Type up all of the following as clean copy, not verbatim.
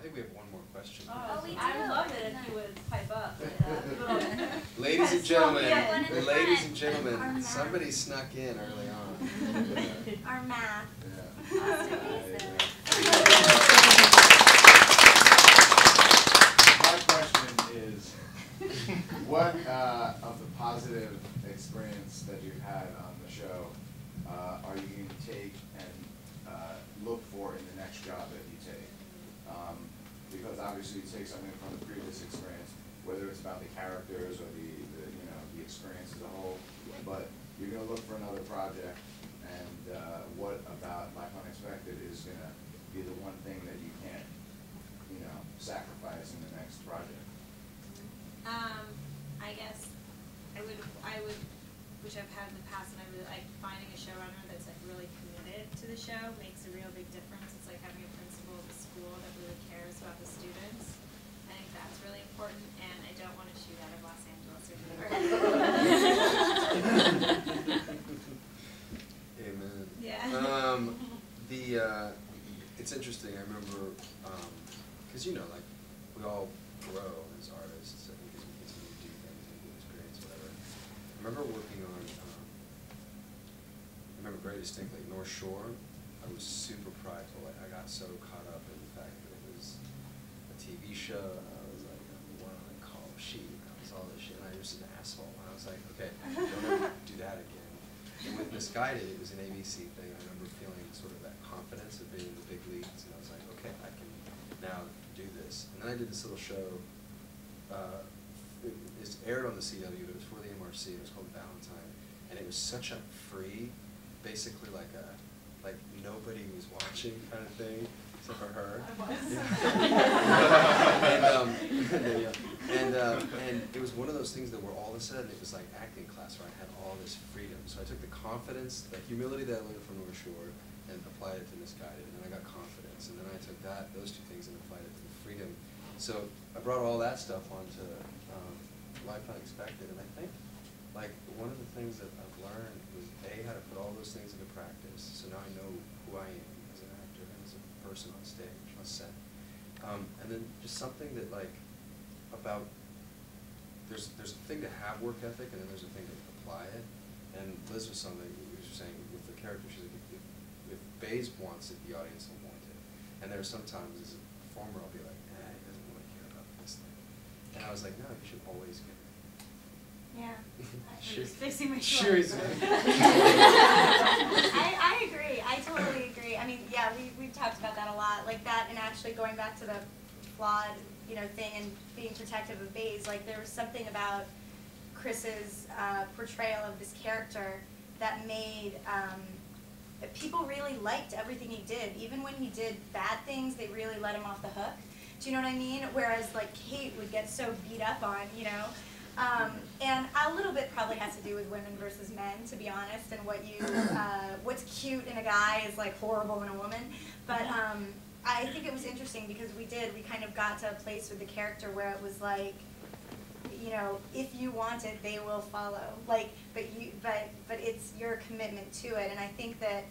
I think we have one more question. Oh, we do. I would love it if you would pipe up. Ladies and gentlemen, somebody snuck in early on. Our math. My question is, what of the positive experience that you've had on the show are you going to take and look for in the next job that you take? Because obviously you take something from the previous experience, whether it's about the characters or the experience as a whole, but you're going to look for another project, and what about Life Unexpected is going to be the one thing that you can't, sacrifice in the next project? I guess I would, which I've had in the past, and I really like finding a showrunner that's like really committed to the show makes a real big difference. It's like having a principal of the school that really cares about the students. I think that's really important, and I don't want to shoot out of Los Angeles or New York. Amen. Yeah. It's interesting. I remember, because like we all grow as artists, I think, as we continue to do things and get experience, whatever. I remember working on, I remember very distinctly, North Shore. I was super prideful. I got so caught up in the fact that it was a TV show. I was like, what do I call sheep? I was all this shit, and I was an asshole. And I was like, okay, don't ever do that again. And with Misguided, it was an ABC thing. I remember feeling sort of that confidence of being in the big leagues, and I was like, okay, I can now do this. And then I did this little show. It's aired on the CW, but it was for the MRC. It was called Valentine, and it was such a free, basically like nobody was watching kind of thing, except for her. And it was one of those things that were all of a sudden it was like acting class where I had all this freedom. So I took the confidence, the humility that I learned from North Shore, and applied it to Misguided, and then I got confidence, and then I took those two things and applied it to the freedom. So I brought all that stuff onto Life Unexpected, and I think like one of the things that I've learned was how to put all those things into practice. So now I know who I am as an actor and as a person on stage, on set. And then just something that about there's a thing to have work ethic, and then there's a thing to apply it. And Liz was something we were saying with the character. She's like, if Baze wants it, the audience will want it. And there are sometimes as a performer I'll be like, he doesn't really care about this thing. And I was like, no, you should always get it. Yeah. Sure. Just fixing my Shiri's I agree. I totally agree. I mean, yeah, we've talked about that a lot, like that, and actually going back to the flawed, thing and being protective of Baze. Like there was something about Chris's portrayal of this character that made people really liked everything he did. Even when he did bad things, they really let him off the hook. Do you know what I mean? Whereas like Kate would get so beat up on, and a little bit probably has to do with women versus men, to be honest, and what's cute in a guy is like horrible in a woman. But I think it was interesting because we kind of got to a place with the character where it was like, if you want it, they will follow. Like, but it's your commitment to it, and I think that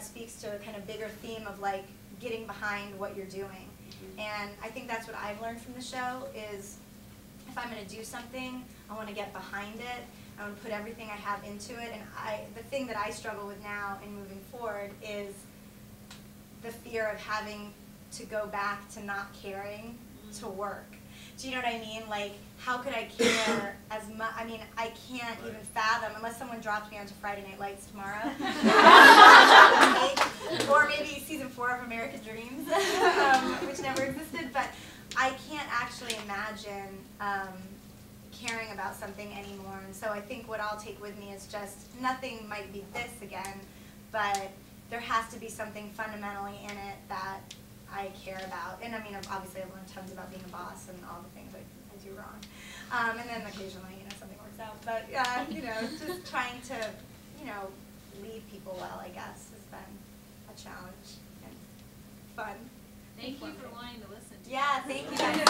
speaks to a kind of bigger theme of like getting behind what you're doing. And I think that's what I've learned from the show is if I'm going to do something, I want to get behind it. I want to put everything I have into it. And the thing that I struggle with now in moving forward is the fear of having to go back to not caring to work. Do you know what I mean? Like, how could I care as much? I mean, I can't even fathom, unless someone drops me onto Friday Night Lights tomorrow. Or maybe season 4 of American Dreams, which never existed. But I can't actually imagine caring about something anymore. And so I think what I'll take with me is just, nothing might be this again, but there has to be something fundamentally in it that I care about. And I mean, obviously I've learned tons about being a boss and all the things I do wrong. And then occasionally, something works out. But, just trying to, lead people well, I guess, has been a challenge and fun. Thank you for wanting to listen to Yeah, thank you guys.